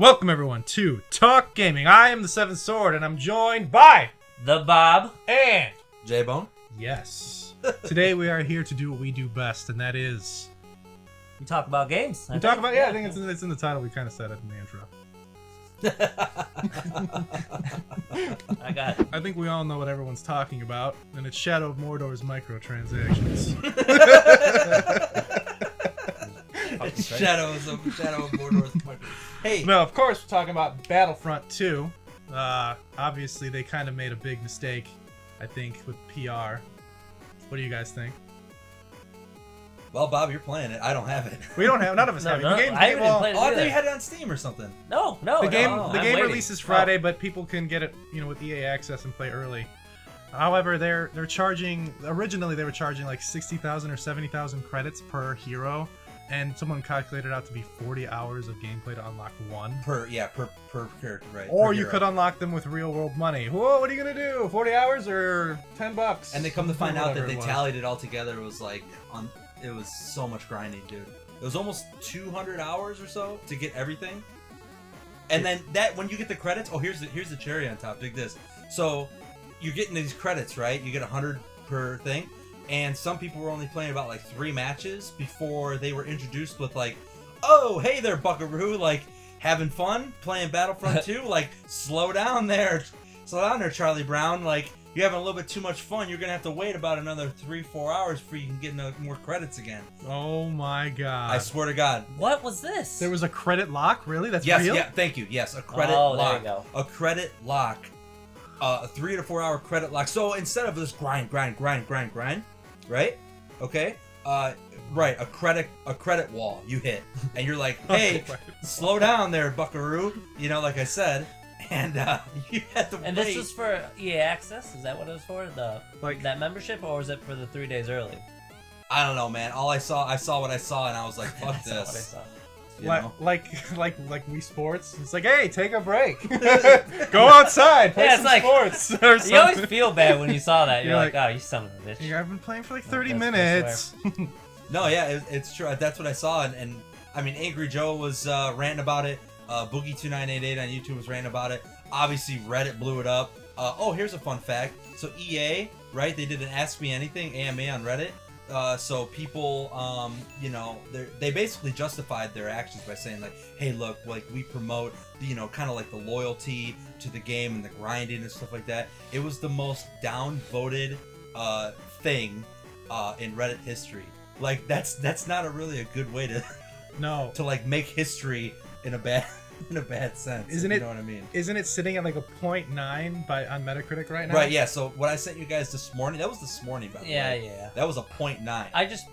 Welcome everyone to Talk Gaming. I am the Seventh Sword and I'm joined by The Bob and Jbone. Yes. Today we are here to do what we do best, and that is we talk about games. I think it's in the title. We kind of said it in the intro. I think we all know what everyone's talking about, and it's Shadow of Mordor's microtransactions. Shadow of Mordor's microtransactions. Hey. No, of course we're talking about Battlefront 2. Obviously they kind of made a big mistake, I think, with PR. What do you guys think? Well, Bob, you're playing it. I don't have it. We don't have. None of us have it. The game, I haven't even played it. I thought you had it on Steam or something. No. The game I'm releases Friday, but people can get it, with EA Access and play early. However, they're charging. Originally, they were charging like 60,000 or 70,000 credits per hero, and someone calculated out to be 40 hours of gameplay to unlock one. Per character, right? Or you could unlock them with real world money. Whoa, what are you gonna do? 40 hours or $10? And they come to find out that they tallied it all together. It was like it was so much grinding, dude. It was almost 200 hours or so to get everything. And then when you get the credits, here's the cherry on top. Dig this. So you're getting these credits, right? You get 100 per thing. And some people were only playing about like 3 matches before they were introduced with like, oh, hey there, Buckaroo, like having fun playing Battlefront 2. Like, slow down there, Charlie Brown. Like, you're having a little bit too much fun. You're gonna have to wait about another 3-4 hours before you can get more credits again. Oh my god! I swear to God. What was this? There was a credit lock. Really? That's yes, real? Yeah, thank you. Yes, a credit lock. There you go. A credit lock. A 3 to 4 hour credit lock. So instead of this grind, right? Okay. Right. A credit wall you hit, and you're like, hey, slow down there, Buckaroo. Like I said. And you had to And wait. this was for EA Access? Is that what it was for? That membership, or was it for the 3 days early? I don't know, man. All I saw what I saw, and I was like, fuck this. Like Wii Sports. It's like, hey, take a break. Go outside. Play some sports. Or something. You always feel bad when you saw that. You're like, oh, you son of a bitch. Yeah, I've been playing for like 30 minutes. No, yeah, it's true. That's what I saw, and I mean, Angry Joe was ranting about it. Boogie2988 on YouTube was ranting about it. Obviously, Reddit blew it up. Here's a fun fact. So EA, right? They did an Ask Me Anything AMA on Reddit. So people, they basically justified their actions by saying like, hey, look, like we promote, kind of like the loyalty to the game and the grinding and stuff like that. It was the most downvoted thing in Reddit history. Like that's not really a good way to to like make history in a bad sense. Isn't it? You know what I mean? Isn't it sitting at like a 0.9 on Metacritic right now? Right. Yeah. So what I sent you guys this morning, that was this morning, by the way. Yeah. That was a 0.9.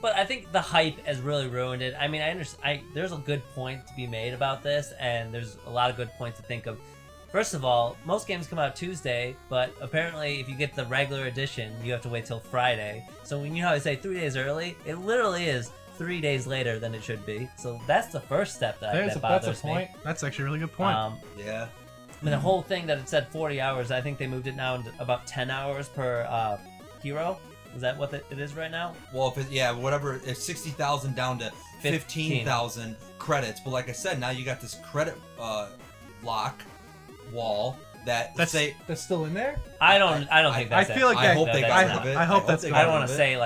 But I think the hype has really ruined it. I mean, I understand. There's a good point to be made about this, and there's a lot of good points to think of. First of all, most games come out Tuesday, but apparently if you get the regular edition, you have to wait till Friday. So when you know how they say 3 days early, it literally is 3 days later than it should be. So that's the first step that bothers that's a point. me. That's actually a really good point. Yeah. I mean, the whole thing that it said 40 hours, I think they moved it now into about 10 hours per hero. Is that what it is right now? Well, whatever. It's 60,000 down to 15,000 credits. But like I said, now you got this credit lock wall that's still in there. I don't think that's. I feel like I hope they got rid of it. I hope that's. I don't want to say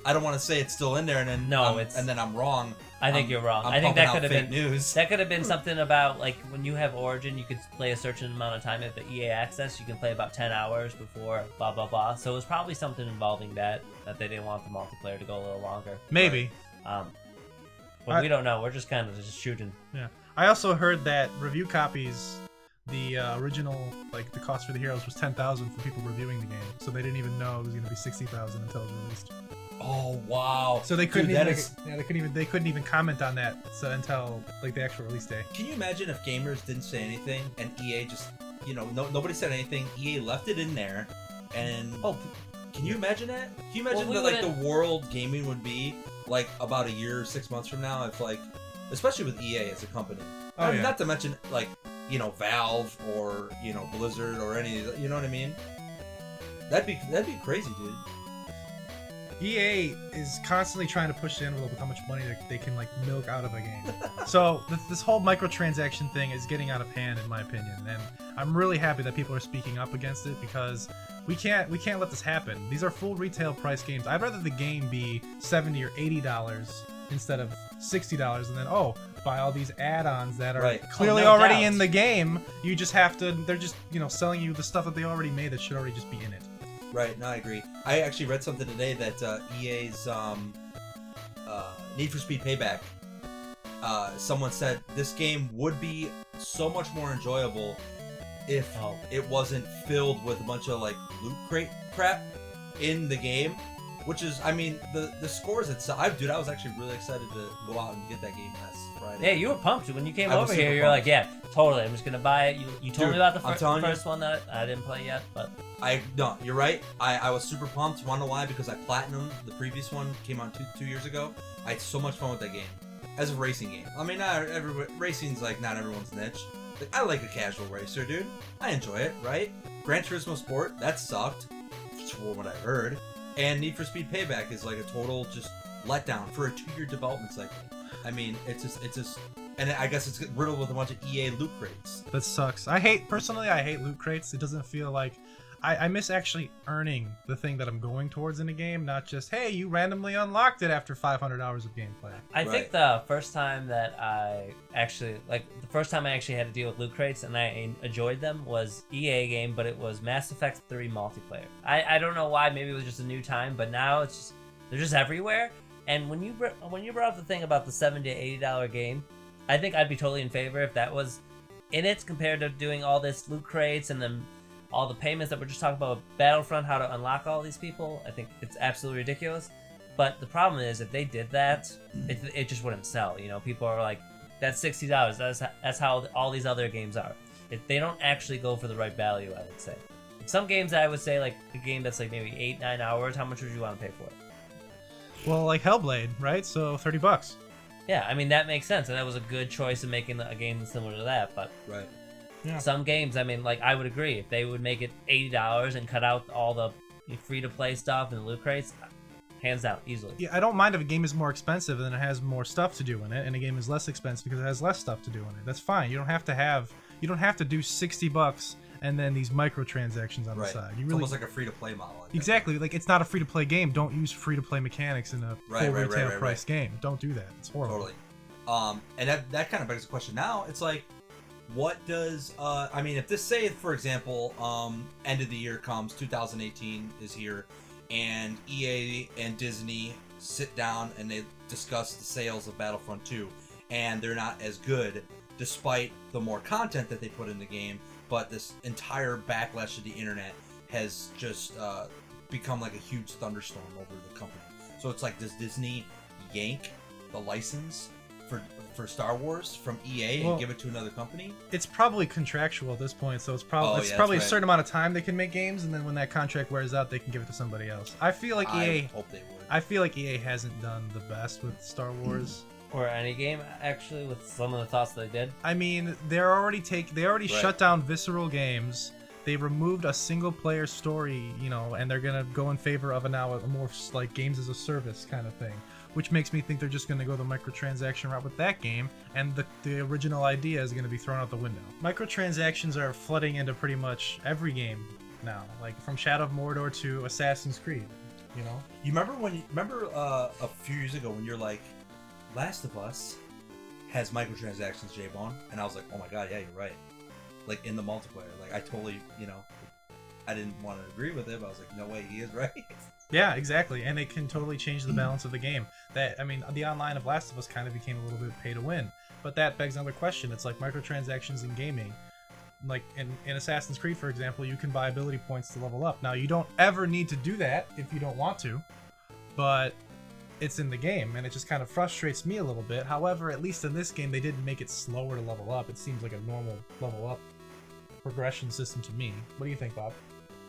I don't want to say it's still in there, and then and then I'm wrong. I think you're wrong. I think that could have been news. That could have been something about like when you have Origin, you could play a certain amount of time at the EA Access. You can play about 10 hours before blah blah blah. So it was probably something involving that they didn't want the multiplayer to go a little longer. Maybe. But we don't know. We're just kind of shooting. Yeah. I also heard that review copies. The original, like the cost for the heroes was 10,000 for people reviewing the game, so they didn't even know it was going to be 60,000 until it was released. Oh wow! So they couldn't they couldn't even comment on that until like the actual release day. Can you imagine if gamers didn't say anything and EA just nobody said anything? EA left it in there, and can you imagine that? Can you imagine that the world gaming would be like about a year or 6 months from now if like, especially with EA as a company. Not to mention like. Valve or Blizzard or any, you know what I mean? That'd be crazy, dude. EA is constantly trying to push the envelope with how much money they can like milk out of a game. So this whole microtransaction thing is getting out of hand, in my opinion, and I'm really happy that people are speaking up against it because we can't let this happen. These are full retail price games. I'd rather the game be $70 or $80 instead of $60, and then buy all these add-ons that are clearly no already doubt. in the game. You just have to. They're just selling you the stuff that they already made that should already just be in it. Right, no, I agree. I actually read something today that EA's Need for Speed Payback, someone said this game would be so much more enjoyable if it wasn't filled with a bunch of like loot crate crap in the game, which is, I mean, the scores itself. Dude, I was actually really excited to go out and get that game last Friday. Yeah, you were pumped when you came I was over here. super You're like, yeah, totally. I'm just gonna buy it. You told me about the first one that I didn't play yet, but No, you're right. I was super pumped. Wanna know why? Because I platinumed the previous one. Came out two years ago. I had so much fun with that game as a racing game. I mean, racing's like not everyone's niche. Like, I like a casual racer, dude. I enjoy it, right? Gran Turismo Sport, that sucked, from what I heard. And Need for Speed Payback is like a total just letdown for a 2-year development cycle. I mean, it's just, and I guess it's riddled with a bunch of EA loot crates. That sucks. I hate loot crates. It doesn't feel like I miss actually earning the thing that I'm going towards in a game, not just, hey, you randomly unlocked it after 500 hours of gameplay. I think the first time that I actually had to deal with loot crates and I enjoyed them was EA game, but it was Mass Effect 3 multiplayer. I don't know why, maybe it was just a new time, but now they're just everywhere. And when you brought up the thing about the $70 to $80 game, I think I'd be totally in favor if that was in it compared to doing all this loot crates and then all the payments that we're just talking about with Battlefront, how to unlock all these people. I think it's absolutely ridiculous. But the problem is, if they did that, it just wouldn't sell. You know, people are like, that's $60. That's how all these other games are. If they don't actually go for the right value, I would say. Some games I would say, like a game that's like maybe 8-9 hours, how much would you want to pay for it? Well, like Hellblade, right? So $30. Yeah, I mean, that makes sense, and that was a good choice in making a game similar to that, but Right. Yeah. some games, I mean, like, I would agree, if they would make it $80 and cut out all the free-to-play stuff and the loot crates, hands down, easily. Yeah, I don't mind if a game is more expensive and it has more stuff to do in it, and a game is less expensive because it has less stuff to do in it. That's fine. You don't have to do $60 and then these microtransactions on the side. It's almost like a free-to-play model. Like Exactly. Like, it's not a free-to-play game. Don't use free-to-play mechanics in a full retail price game. Don't do that. It's horrible. Totally. And that kind of begs the question now. It's like, what does I mean, if this, say for example, end of the year comes, 2018 is here, and EA and Disney sit down and they discuss the sales of Battlefront 2, and they're not as good despite the more content that they put in the game, but this entire backlash of the internet has just become like a huge thunderstorm over the company. So it's like, does Disney yank the license for Star Wars from EA and give it to another company? It's probably contractual at this point, so it's probably a certain amount of time they can make games, and then when that contract wears out, they can give it to somebody else. I feel like EA. Hope they would. I feel like EA hasn't done the best with Star Wars. Or any game, actually, with some of the thoughts they did. I mean, they already shut down Visceral Games. They removed a single-player story, and they're gonna go in favor of a more like games as a service kind of thing, which makes me think they're just gonna go the microtransaction route with that game, and the original idea is gonna be thrown out the window. Microtransactions are flooding into pretty much every game now, like from Shadow of Mordor to Assassin's Creed. You remember a few years ago when you're like, Last of Us has microtransactions, Jbone, and I was like, oh my god, yeah, you're right. Like, in the multiplayer, like, I totally, I didn't want to agree with it, but I was like, no way, he is right. Yeah, exactly, and it can totally change the balance of the game. The online of Last of Us kind of became a little bit pay to win, but that begs another question. It's like microtransactions in gaming. Like in Assassin's Creed, for example, you can buy ability points to level up. Now, you don't ever need to do that if you don't want to, but it's in the game, and it just kind of frustrates me a little bit. However, at least in this game, they didn't make it slower to level up. It seems like a normal level up progression system to me. What do you think, Bob?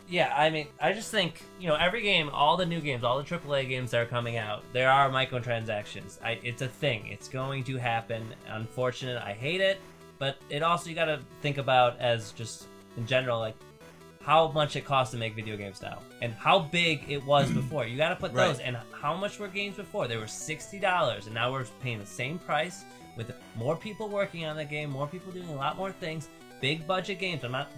Yeah, I mean, I just think, every game, all the new games, all the AAA games that are coming out, there are microtransactions. It's a thing. It's going to happen. Unfortunate. I hate it. But it also, you got to think about as just in general, like, how much it costs to make video games now and how big it was before. You got to put those. And how much were games before? They were $60, and now we're paying the same price with more people working on the game, more people doing a lot more things, big budget games. I'm not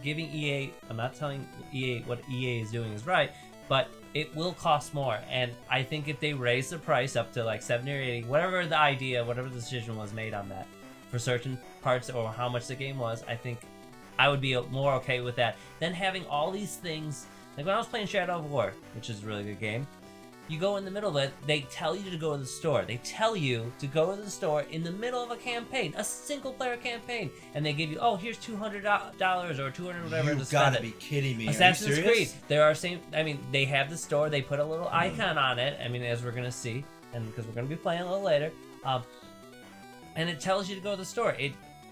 telling EA what EA is doing is right, but it will cost more. And I think if they raise the price up to like 70 or 80, whatever the decision was made on that for certain parts or how much the game was, I think I would be more okay with that than having all these things. Like when I was playing Shadow of War, which is a really good game, you go in the middle of it, they tell you to go to the store. They tell you to go to the store in the middle of a campaign, a single player campaign, and they give you, oh, here's $200 or 200 whatever. You gotta be kidding me. Assassin's Creed, they have the store, they put a little icon on it, I mean, as we're gonna see, and because we're gonna be playing a little later, and it tells you to go to the store.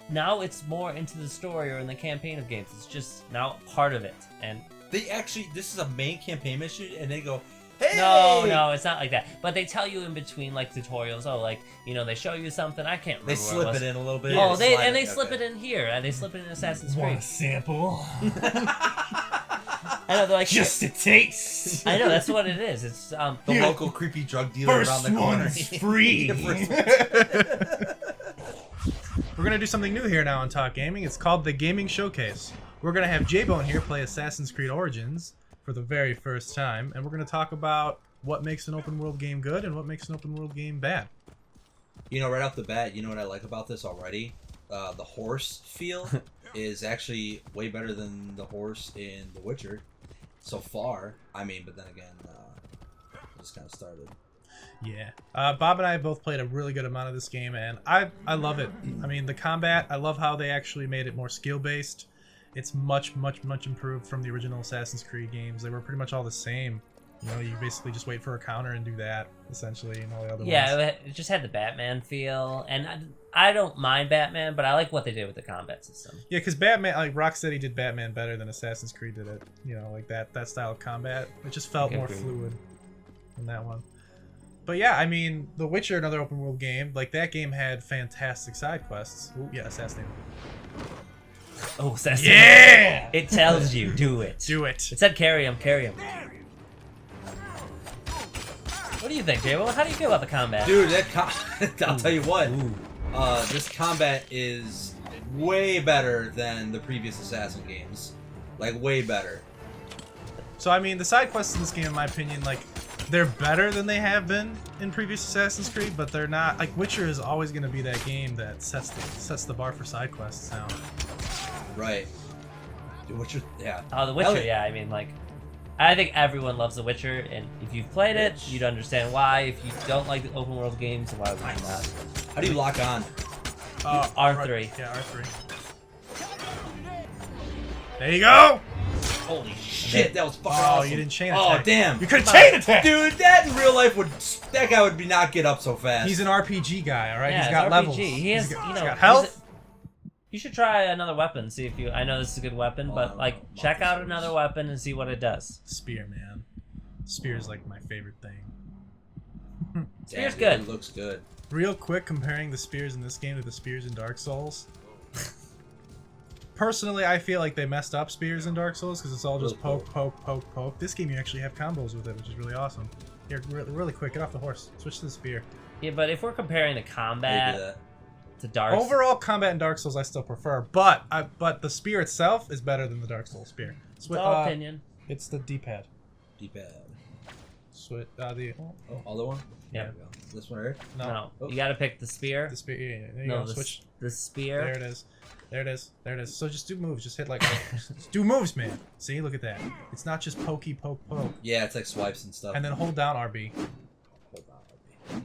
Now it's more into the story or in the campaign of games. It's just now part of it. And this is a main campaign mission, and they go, hey! No, it's not like that. But they tell you in between, like, tutorials, they show you something. I can't remember. They slip it in a little bit. Oh, they slip it in here. And they slip it in Assassin's Creed. Want a sample? I know, they're like, just a taste. I know, that's what it is. It's the local creepy drug dealer around the corner. First one's free. We're going to do something new here now on Talk Gaming. It's called the Gaming Showcase. We're going to have Jbone here play Assassin's Creed Origins for the very first time, and we're going to talk about what makes an open world game good and what makes an open world game bad. Right off the bat, you know what I like about this already? The horse feel is actually way better than the horse in The Witcher so far. I mean, but then again, it just kind of started. Yeah. Bob and I both played a really good amount of this game, and I love it. I mean, the combat, I love how they actually made it more skill-based. It's much improved from the original Assassin's Creed games. They were pretty much all the same. You basically just wait for a counter and do that, essentially, and all the other ones. Yeah, it just had the Batman feel, and I don't mind Batman, but I like what they did with the combat system. Yeah, because Batman, like Rocksteady did Batman better than Assassin's Creed did it. Like that style of combat. It just felt more fluid in that one. But yeah, I mean, The Witcher, another open world game, like that game had fantastic side quests. Ooh, yeah, assassinate. Oh, assassinate. Yeah! It tells you, do it. Do it. It said carry him. What do you think, Jay? How do you feel about the combat? Dude, I'll tell you what. This combat is way better than the previous Assassin games. Like, way better. So, I mean, the side quests in this game, in my opinion, like, they're better than they have been in previous Assassin's Creed, but they're not. Like, Witcher is always going to be that game that sets the bar for side quests now. Right. Witcher, yeah. Oh, The Witcher, yeah. I mean, like, I think everyone loves The Witcher, and if you've played it, you'd understand why. If you don't like the open world games, why would you not? How do you lock on? R3. Right. Yeah, R3. There you go! Holy shit, that was fucking Oh, awesome. you didn't chain attack. Oh, damn. You could've chain attack! Dude, that in real life that guy would not get up so fast. He's an RPG guy, alright? Yeah, he's got RPG. levels. He has, he's got health. You should try another weapon, see if you... I know this is a good weapon, but, like, check out another weapon and see what it does. Spear, man. Spear is, like, my favorite thing. Spear's good. It looks good. Real quick, comparing the spears in this game to the spears in Dark Souls. Personally, I feel like they messed up spears in Dark Souls because it's all just poke. This game, you actually have combos with it, which is really awesome. Here, really quick, get off the horse. Switch to the spear. Yeah, but if we're comparing the combat to Dark Souls... Overall, combat in Dark Souls I still prefer, but the spear itself is better than the Dark Souls spear. It's all opinion. It's the D-pad. D-pad. Switch, Other one? Yeah. There we go. This one right? No. Oh. You gotta pick the spear. The spear, yeah, there you No, go. Switch. the spear. There it is. There it is. There it is. So just do moves. Just hit like... just do moves, man. See? Look at that. It's not just pokey, poke. Yeah, it's like swipes and stuff. And then hold down RB. Hold on,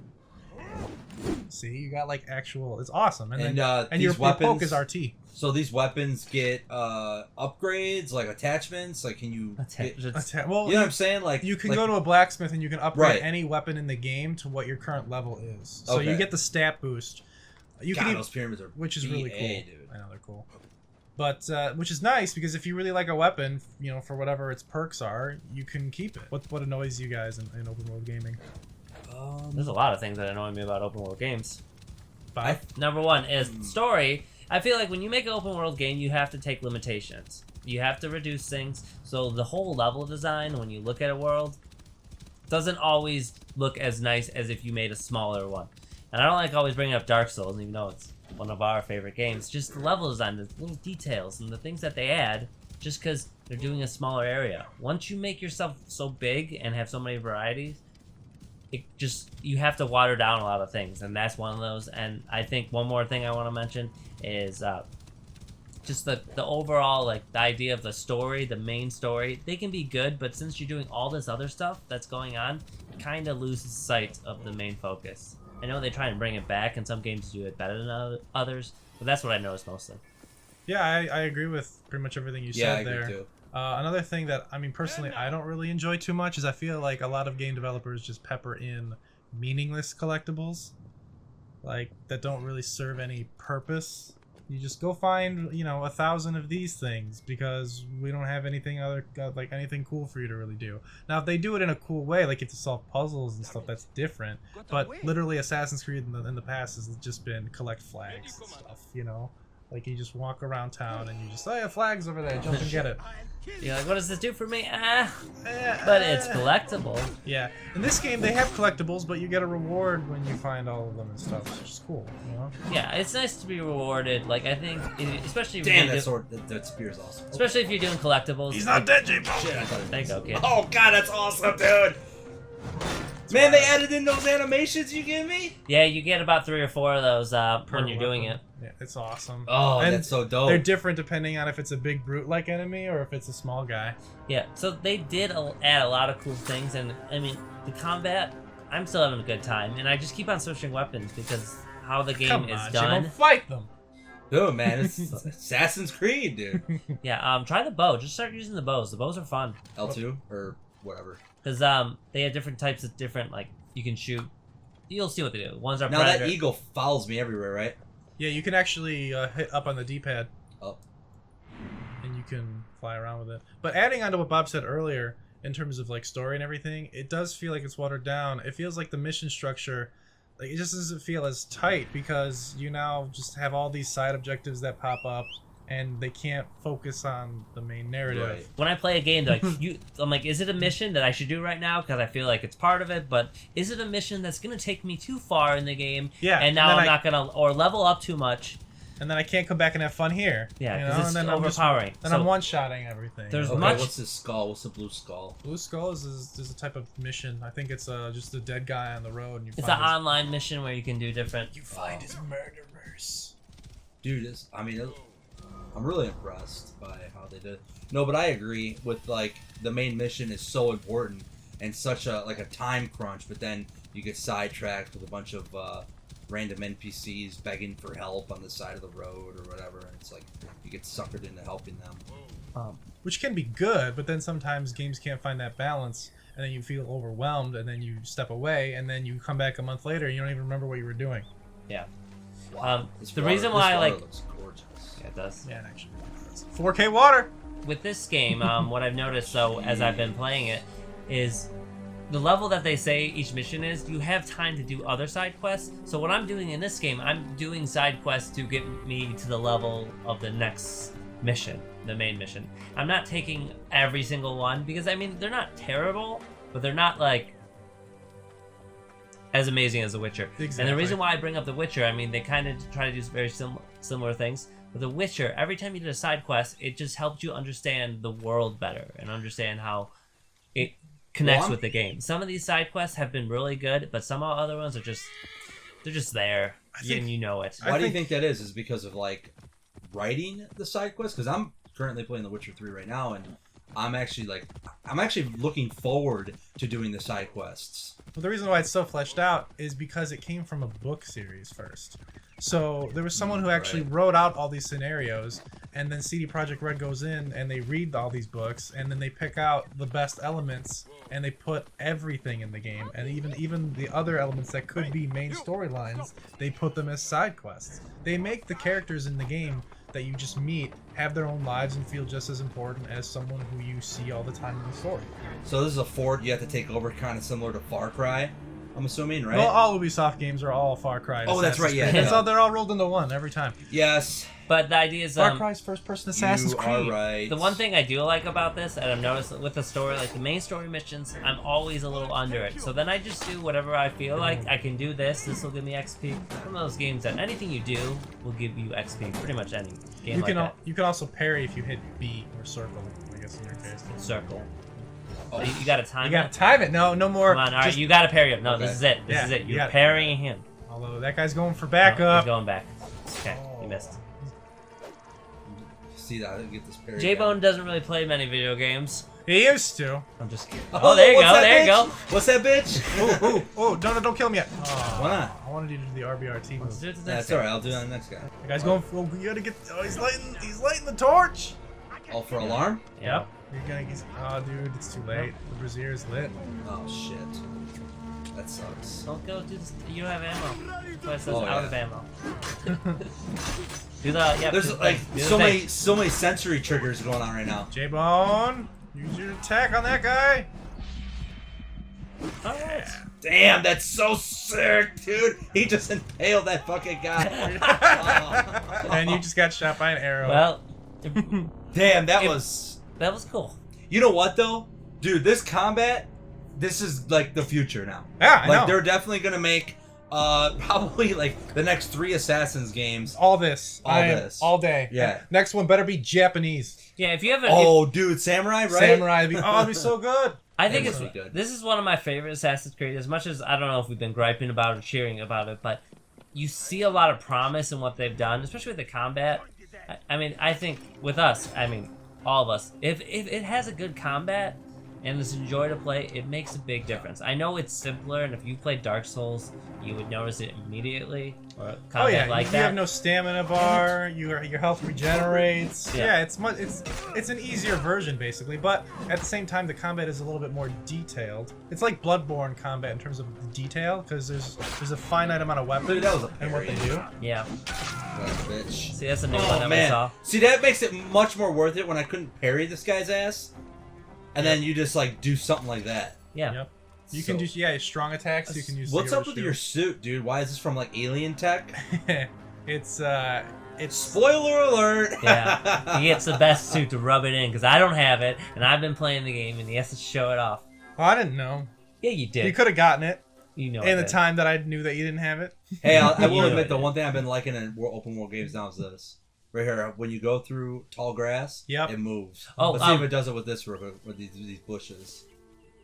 See? You got like actual... It's awesome. And these your weapons, poke is RT. So these weapons get upgrades, like attachments? Like, can you... Well, you know what I'm saying? Like you can go to a blacksmith and you can upgrade Right. any weapon in the game to what your current level is. So Okay. you get the stat boost. You God, can even, those pyramids are which is really cool. dude. I know they're cool. But which is nice because if you really like a weapon, for whatever its perks are, you can keep it. What annoys you guys in open world gaming? There's a lot of things that annoy me about open world games. 5? Number one is story. I feel like when you make an open world game, you have to take limitations. You have to reduce things. So the whole level design, when you look at a world, doesn't always look as nice as if you made a smaller one. And I don't like always bringing up Dark Souls, even though it's one of our favorite games. Just the level design, the little details, and the things that they add, just because they're doing a smaller area. Once you make yourself so big and have so many varieties, you have to water down a lot of things, and that's one of those. And I think one more thing I want to mention is just the overall, like, the idea of the story, the main story. They can be good, but since you're doing all this other stuff that's going on, it kind of loses sight of the main focus. I know they try and bring it back, and some games do it better than others, but that's what I noticed mostly. Yeah, I agree with pretty much everything you said there. Too. Another thing that, I mean, personally, I don't really enjoy too much is I feel like a lot of game developers just pepper in meaningless collectibles, like, that don't really serve any purpose. You just go find, 1,000 of these things because we don't have anything anything cool for you to really do. Now, if they do it in a cool way, like you have to solve puzzles and stuff, that's different. But literally, Assassin's Creed in the past has just been collect flags and stuff, Like, you just walk around town and you just, oh yeah, flags over there, jump and get it. You're like, what does this do for me? But it's collectible. Yeah. In this game, they have collectibles, but you get a reward when you find all of them and stuff, which is cool, Yeah, it's nice to be rewarded. Like, I think, especially if Damn, you're that sword, that spear is awesome. especially if you're doing collectibles. He's not dead, Jbone! Shit, I thought it was. There you go, kid. Oh god, that's awesome, dude! Man, they added in those animations you give me? Yeah, you get about 3 or 4 of those when you're weapon. doing it. Yeah, it's awesome. Oh, And that's so dope. They're different depending on if it's a big brute-like enemy or if it's a small guy. Yeah, so they did add a lot of cool things, and I mean, the combat, I'm still having a good time, and I just keep on switching weapons because how the game Come is on, done. Jbone, fight them! Dude, man, it's Assassin's Creed, dude. Yeah, try the bow. Just start using the bows. The bows are fun. L2 or whatever. Because they have different types of different, like, you can shoot. You'll see what they do. Ones are Now predator. that eagle follows me everywhere, right? Yeah, you can actually hit up on the D-pad. Oh. And you can fly around with it. But adding on to what Bob said earlier, in terms of like story and everything, it does feel like it's watered down. It feels like the mission structure, like, it just doesn't feel as tight because you now just have all these side objectives that pop up, and they can't focus on the main narrative. Right. When I play a game, I'm like, is it a mission that I should do right now? Because I feel like it's part of it. But is it a mission that's going to take me too far in the game? Yeah. And now I'm not going to, or level up too much. And then I can't come back and have fun here. Yeah, you know? because it's and then overpowering. Then So I'm one-shotting everything. there's Okay, much- what's this skull? What's the blue skull? Blue Skull is a type of mission. I think it's just a dead guy on the road, and you it's find an online mission where you can do different. you find his murderers. Dude, I'm really impressed by how they did it. No, but I agree with, like, the main mission is so important and such a time crunch, but then you get sidetracked with a bunch of random NPCs begging for help on the side of the road or whatever, and it's like you get suckered into helping them. Which can be good, but then sometimes games can't find that balance, and then you feel overwhelmed, and then you step away, and then you come back a month later, and you don't even remember what you were doing. Yeah. This The water- reason why this I water like- looks gorgeous. Yeah, it does. Yeah, actually. 4K water! With this game, what I've noticed, though, as I've been playing it, is the level that they say each mission is, you have time to do other side quests. So what I'm doing in this game, I'm doing side quests to get me to the level of the next mission, the main mission. I'm not taking every single one, because, I mean, they're not terrible, but they're not, like, as amazing as The Witcher. Exactly. And the reason why I bring up The Witcher, I mean, they kind of try to do very similar things. With The Witcher, every time you did a side quest, it just helped you understand the world better and understand how it connects with the game. Some of these side quests have been really good, but some other ones are they're just there, and you know it. Why do you think that is? Is it because of, like, writing the side quests? Because I'm currently playing The Witcher 3 right now, and I'm actually looking forward to doing the side quests. Well, the reason why it's so fleshed out is because it came from a book series first. So there was someone who actually wrote out all these scenarios, and then CD Projekt Red goes in and they read all these books, and then they pick out the best elements and they put everything in the game, and even the other elements that could be main storylines, they put them as side quests. They make the characters in the game that you just meet have their own lives and feel just as important as someone who you see all the time in the story. So this is a fort you have to take over, kind of similar to Far Cry. I'm assuming, right? Well, all Ubisoft games are all Far Cry. Oh, that's right, yeah, That's yeah. all. They're all rolled into one every time. Yes. But the idea is, Far Cry's first-person Assassin's You Creed. are right. the one thing I do like about this, and I've noticed with the story, like the main story missions, I'm always a little under it. So then I just do whatever I feel like. I can do this. This will give me XP. One of those games that anything you do will give you XP. Pretty much any game You like can that. you can also parry if you hit B or circle. I guess in your case. Circle. Oh. So you gotta time You gotta it. time it. No more. Come on, all right, just- you gotta parry him. No, Okay. this is it. This Yeah, is it. you You're gotta- parrying him. Although that guy's going for No, backup. he's going back. Okay, you missed. See that? I didn't get this parry. J-Bone doesn't really play many video games. He used to. I'm just kidding. Oh, Oh, there you what's go. that There you bitch? go. What's that bitch? Oh, no, don't kill him yet. Oh, Why not? I wanted you to do the RBRT Let's move. do it to the That's next alright. guy. I'll do it on the next guy. The guy's going. Oh, you gotta get. Oh, he's lighting the torch. All for alarm? Yeah. You're gonna. Oh, dude, it's too late. The brazier's lit. Oh shit. That sucks. Don't go do this. You don't have ammo. That's why it says Oh, out yeah. of ammo. Do the yeah. do There's the like thing. Do the so thing. many sensory triggers going on right now. J-Bone, use your attack on that guy. Alright. Damn, that's so sick, dude. He just impaled that fucking guy. And you just got shot by an arrow. Well, Damn, that It- was. that was cool. You know what though, dude? This combat, this is like the future now. yeah, I Like know. they're definitely gonna make probably like the next 3 Assassins games. All this. All this. All day. Yeah. Next one better be Japanese. Yeah, if you haven't. Oh, dude, Samurai, right? Samurai. It'd be so good. I think That it's would be good. this is one of my favorite Assassin's Creed. As much as I don't know if we've been griping about or cheering about it, but you see a lot of promise in what they've done, especially with the combat. I mean, I think with us, I mean, all of us, if it has a good combat and is enjoy to play, it makes a big difference. I know it's simpler, and if you played Dark Souls, you would notice it immediately. Or combat Oh yeah, like you that. have no stamina bar. Your health regenerates. Yeah. Yeah, it's an easier version basically, but at the same time the combat is a little bit more detailed. It's like Bloodborne combat in terms of the detail because there's a finite amount of weapons Dude, that was a and what parry. they do. Yeah. What a bitch. See, that's a new one Oh that we man, saw. see that makes it much more worth it when I couldn't parry this guy's ass, and then you just like do something like that. Yeah. Yep. You can So- do strong attacks. You can use. What's the up with your suit, dude? Why is this from like alien tech? it's Spoiler alert! Yeah, he gets the best suit to rub it in because I don't have it, and I've been playing the game, and he has to show it off. Oh, I didn't know. Yeah, you did. You could have gotten it You know in the it. time that I knew that you didn't have it. Hey, I will You know admit it the is. one thing I've been liking in open world games now is this. Right here, when you go through tall grass, Yep. it moves. Oh, Let's see if it does it with this real quick, with these bushes.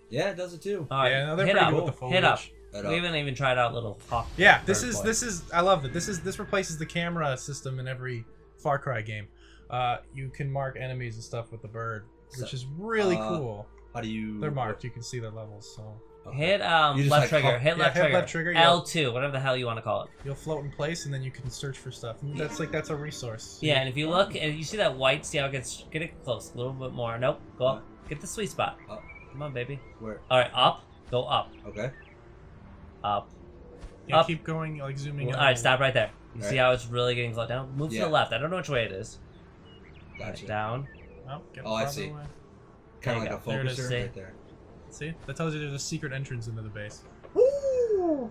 Yeah, it does it too. All right, Yeah, no, they're hit pretty up. good with the Hit up. foliage. Right We up. haven't even tried out little hawk. Yeah, bird boy. this is I love it. This replaces the camera system in every Far Cry game. You can mark enemies and stuff with the bird, which is really cool. How do you? They're marked. You can see the levels, so Hit You just, left like, trigger. hop- Hit yeah, left hit trigger. left trigger, yeah. L2, whatever the hell you want to call it. you'll float in place and then you can search for stuff. And that's a resource. Yeah, and if you look and you see that white, see how it gets get it close a little bit more. Nope, go up. Get the sweet spot. Up. Come on, baby. Where? All right, up. Go up. Okay. Up. Yeah, up. keep going, like zooming. All right, stop right there. You see Right. how it's really getting close down? Move to Yeah. the left. I don't know which way it is. Gotcha. Down. Oh, get Oh, I farther see. away. Kind There of you like a There it is, focuser see? right there. See, that tells you there's a secret entrance into the base.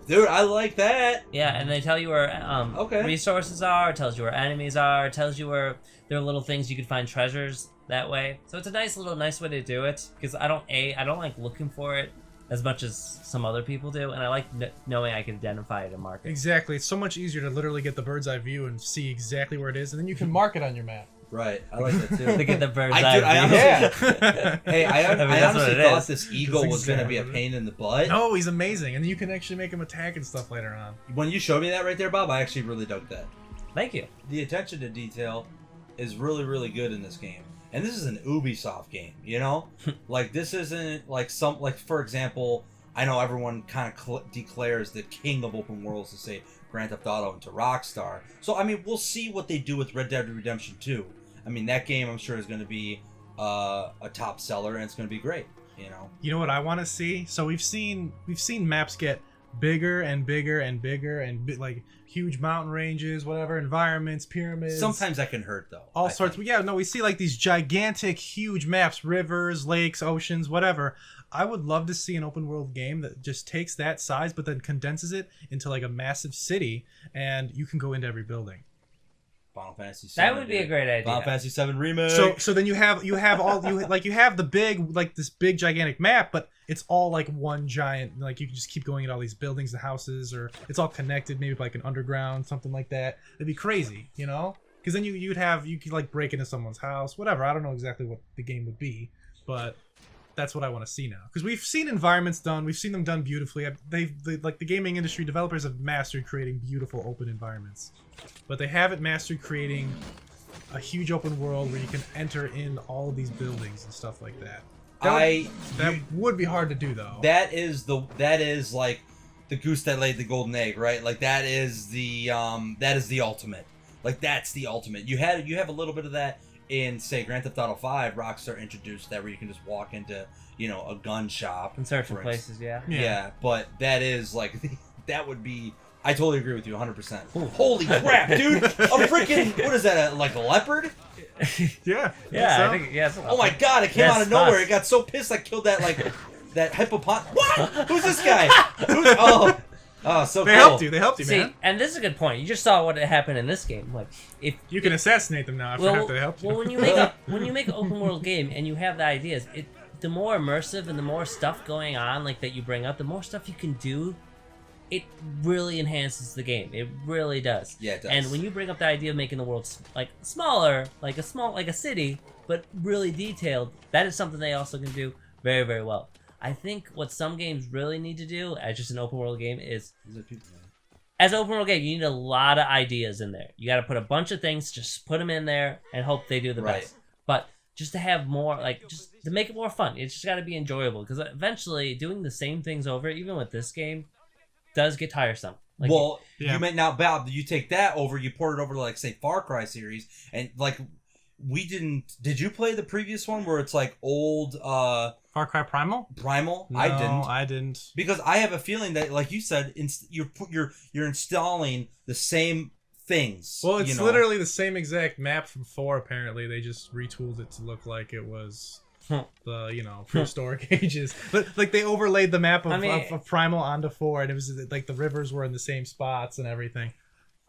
Dude, I like that. Yeah, and they tell you where Okay. resources are. It tells you where enemies are. It tells you where there are little things you can find treasures that way. So it's a nice way to do it because I don't like looking for it as much as some other people do, and I like knowing I can identify it and mark it. Exactly. It's so much easier to literally get the bird's eye view and see exactly where it is, and then you can mark it on your map. Right. I like that too. Look at the bird's I eye do- I view. honestly- Yeah. Hey, I I mean, that's honestly what it thought is. this eagle That's was going to be a exactly pain in the butt. No, he's amazing, and you can actually make him attack and stuff later on. When you showed me that right there, Bob, I actually really dug that. Thank you. The attention to detail is really, really good in this game. And this is an Ubisoft game, you know? Like, this isn't like for example, I know everyone kind of declares the king of open worlds to say Grand Theft Auto into Rockstar. So, I mean, we'll see what they do with Red Dead Redemption 2. I mean, that game I'm sure is going to be a top seller, and it's going to be great, you know? You know what I want to see? So we've seen maps get bigger and bigger and bigger and like huge mountain ranges, whatever, environments, pyramids. Sometimes that can hurt though. All sorts. Yeah, no, we see like these gigantic, huge maps, rivers, lakes, oceans, whatever. I would love to see an open world game that just takes that size, but then condenses it into like a massive city, and you can go into every building. Final Fantasy VII, That would be a great idea. Final Fantasy VII remake. So then you have the big, like this big gigantic map, but it's all like one giant, like you can just keep going at all these buildings and houses, or it's all connected, maybe like an underground, something like that. It'd be crazy, you know? Because then you could like break into someone's house, whatever. I don't know exactly what the game would be, but that's what I want to see now. Because we've seen environments done, we've seen them done beautifully. They like the gaming industry developers have mastered creating beautiful open environments, but they haven't mastered creating a huge open world where you can enter in all of these buildings and stuff like that. That would be hard to do though. That is like the goose that laid the golden egg, right? Like that is the ultimate. Like that's the ultimate. You have a little bit of that in, say, Grand Theft Auto 5. Rockstar introduced that where you can just walk into, a gun shop in certain places. Yeah, but that is like that would be. I totally agree with you 100%. Holy crap, dude! A freaking, what is that? Like a leopard? Yeah. I think it's a leopard. Oh my god! It came out of nowhere. It got so pissed I killed that that hippopotamus. What? Who's this guy? So they cool. They helped you, See, man. and this is a good point. You just saw what happened in this game. Like, if you can assassinate them now after they helped you. Well, when you make an open world game and you have the ideas, the more immersive and the more stuff going on, like that you bring up, the more stuff you can do. It really enhances the game. It really does. Yeah, it does. And when you bring up the idea of making the world like smaller, like a city, but really detailed, that is something they also can do very, very well. I think what some games really need to do as just an open world game is, as an open world game, you need a lot of ideas in there. You got to put a bunch of things, just put them in there, and hope they do the best. But just to have more, like, just to make it more fun, it's just got to be enjoyable. Because eventually, doing the same things over, even with this game, does get tiresome. Like, you may now, Bob, you take that over, you port it over to, like, say, Far Cry series, and, like, did you play the previous one where it's, like, old, Far Cry Primal? No, I didn't. Because I have a feeling that, like you said, you're installing the same things. Well, it's literally the same exact map from 4, apparently. They just retooled it to look like it was the prehistoric ages, but like they overlaid the map of Primal onto 4, and it was like the rivers were in the same spots and everything.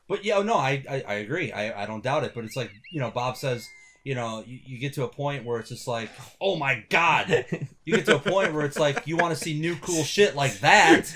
But yeah, no, I agree. I don't doubt it. But it's like, Bob says, you get to a point where it's just like, oh my god. You get to a point where it's like you want to see new cool shit like that,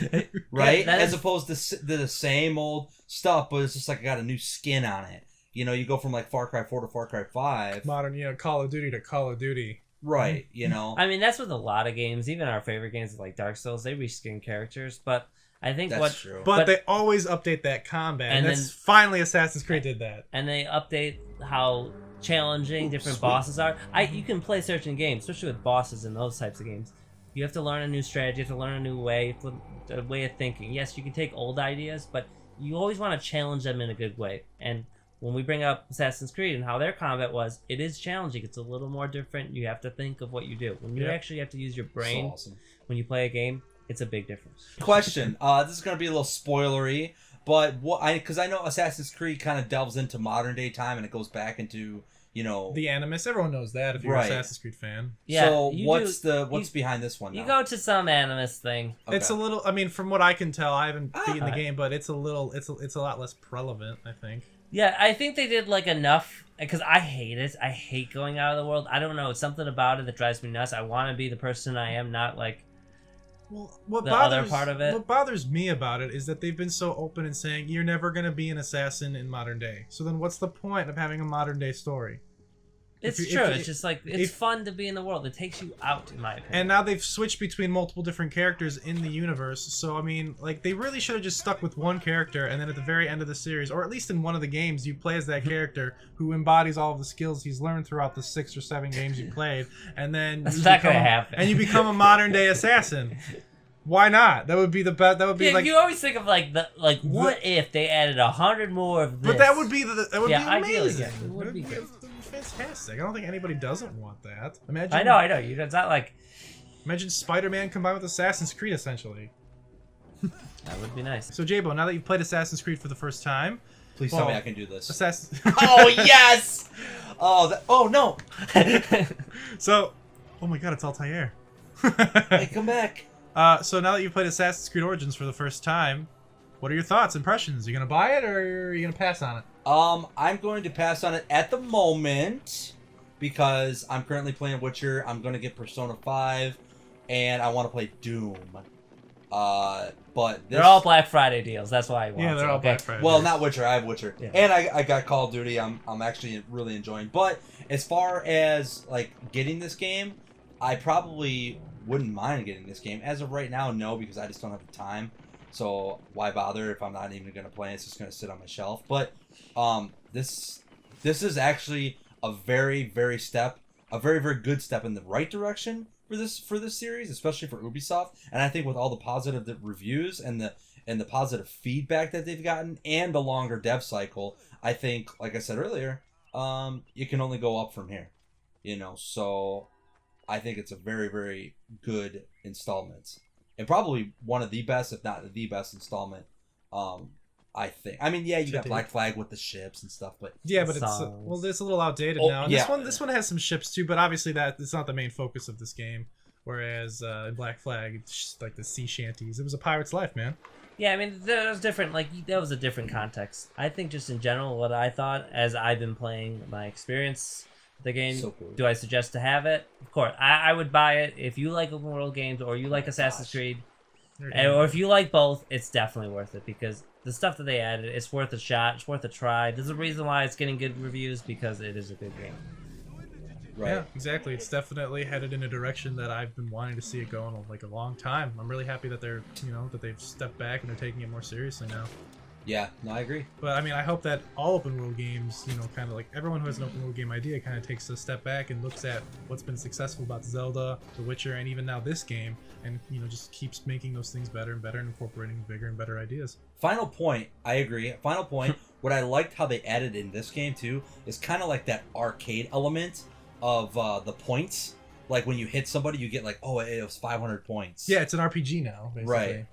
right? As opposed to the same old stuff, but it's just like I got a new skin on it. You go from like Far Cry 4 to Far Cry 5. Modern, Call of Duty to Call of Duty. Right, I mean, that's with a lot of games. Even our favorite games like Dark Souls, they reskin characters, but I think that's true. But they always update that combat, and that's finally Assassin's Creed did that. And they update how challenging different bosses are. You can play certain games, especially with bosses in those types of games. You have to learn a new strategy, you have to learn a new way, a way of thinking. Yes, you can take old ideas, but you always want to challenge them in a good way. And when we bring up Assassin's Creed and how their combat was, it is challenging. It's a little more different. You have to think of what you do. When you actually have to use your brain when you play a game, it's a big difference. Question. This is going to be a little spoilery, but because I know Assassin's Creed kind of delves into modern day time and it goes back into, the Animus. Everyone knows that if you're an Assassin's Creed fan. Yeah, so what's behind this one now? You go to some Animus thing. Okay. It's a little, I mean, from what I can tell, I haven't beaten the game, but it's a lot less prevalent, I think. Yeah, I think they did like enough, because I hate it. I hate going out of the world. I don't know. It's something about it that drives me nuts. I want to be the person I am, not like other part of it. What bothers me about it is that they've been so open in saying you're never going to be an assassin in modern day. So then what's the point of having a modern day story? It's true. It's just like, it's fun to be in the world. It takes you out, in my opinion. And now they've switched between multiple different characters in the universe. So, I mean, like, they really should have just stuck with one character, and then at the very end of the series, or at least in one of the games, you play as that character who embodies all of the skills he's learned throughout the 6 or 7 games you played, and then that's not going to happen. And you become a modern day assassin. Why not? That would be the best. That would be like, you always think of what if they added 100 more of this? But that would be be amazing. It would be good. Fantastic. I don't think anybody doesn't want that. Imagine. I know. It's not like. Imagine Spider-Man combined with Assassin's Creed, essentially. That would be nice. So Jbone, now that you've played Assassin's Creed for the first time, Please tell me I can do this. Oh yes! Oh no! So, oh my God, it's Altair. Hey, come back. So now that you've played Assassin's Creed Origins for the first time, what are your thoughts, impressions? You gonna buy it or are you gonna pass on it? I'm going to pass on it at the moment because I'm currently playing Witcher. I'm going to get Persona 5, and I want to play Doom. But this... They're all Black Friday deals. That's why I want. Yeah, they're all Black Friday. Well, not Witcher. I have Witcher, Yeah. and I got Call of Duty. I'm actually really enjoying. But as far as like getting this game, I probably wouldn't mind getting this game. As of right now, no, because I just don't have the time. So why bother if I'm not even going to play it? It's just going to sit on my shelf. But this is actually a very very good step in the right direction for this series, especially for Ubisoft. And I think with all the positive reviews and the positive feedback that they've gotten and the longer dev cycle, I think, like I said earlier, it can only go up from here. So I think it's a very very good installment. And probably one of the best, if not the best installment, I think. I mean, yeah, you got Black Flag with the ships and stuff, but Yeah, but it's songs. it's a little outdated now. And yeah. this one has some ships too, but obviously it's not the main focus of this game. Whereas in Black Flag, it's just like the sea shanties. It was a pirate's life, man. Yeah, I mean, there was different. Like that was a different context. I think just in general, what I thought as I've been playing, my experience with the game. So cool. Do I suggest to have it? Of course, I would buy it if you like open world games or you like Assassin's Creed, or if you like both. It's definitely worth it because the stuff that they added, it's worth a shot. It's worth a try. There's a reason why it's getting good reviews because it is a good game. right. Yeah, exactly. It's definitely headed in a direction that I've been wanting to see it go in like a long time. I'm really happy that they're, that they've stepped back and they're taking it more seriously now. Yeah, no, I agree. But I mean, I hope that all open world games, kind of like everyone who has an open world game idea kind of takes a step back and looks at what's been successful about Zelda, The Witcher, and even now this game, and just keeps making those things better and better and incorporating bigger and better ideas. Final point, I agree. Final point, what I liked how they added in this game too is kind of like that arcade element of the points. Like when you hit somebody, you get like, oh, it was 500 points. Yeah, it's an RPG now, basically. Right.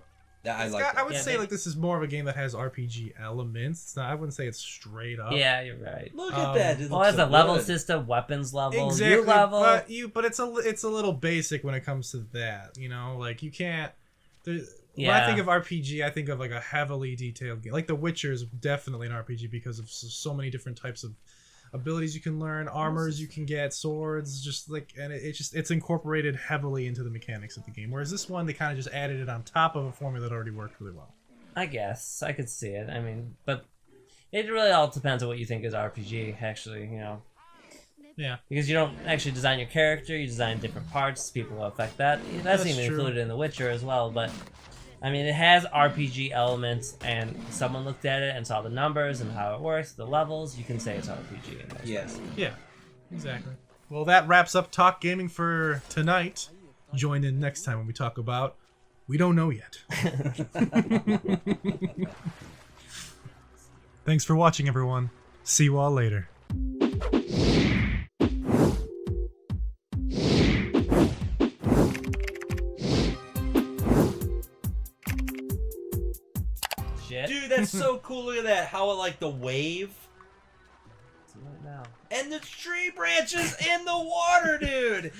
I would say like this is more of a game that has RPG elements. It's not, I wouldn't say it's straight up. Yeah, you're right. Look at that. Well, it has a level system, weapons level, Exactly, you level. but it's a little basic when it comes to that. Like you can't. When Yeah. I think of RPG, I think of like a heavily detailed game. Like The Witcher is definitely an RPG because of so many different types of abilities you can learn, armors you can get, swords, and it's incorporated heavily into the mechanics of the game. Whereas this one, they kind of just added it on top of a formula that already worked really well. I guess I could see it. I mean, but it really all depends on what you think is RPG. Actually, Yeah. Because you don't actually design your character, you design different parts. People will affect that. That's even true. included in The Witcher as well. But I mean, it has RPG elements, and someone looked at it and saw the numbers and how it works, the levels. You can say it's RPG. In most ways. Yeah, exactly. Well, that wraps up Talk Gaming for tonight. Join in next time when we talk about We Don't Know Yet. Thanks for watching, everyone. See you all later. Shit. Dude, that's so cool. Look at that. How like the wave Right now. and the tree branches in the water, dude.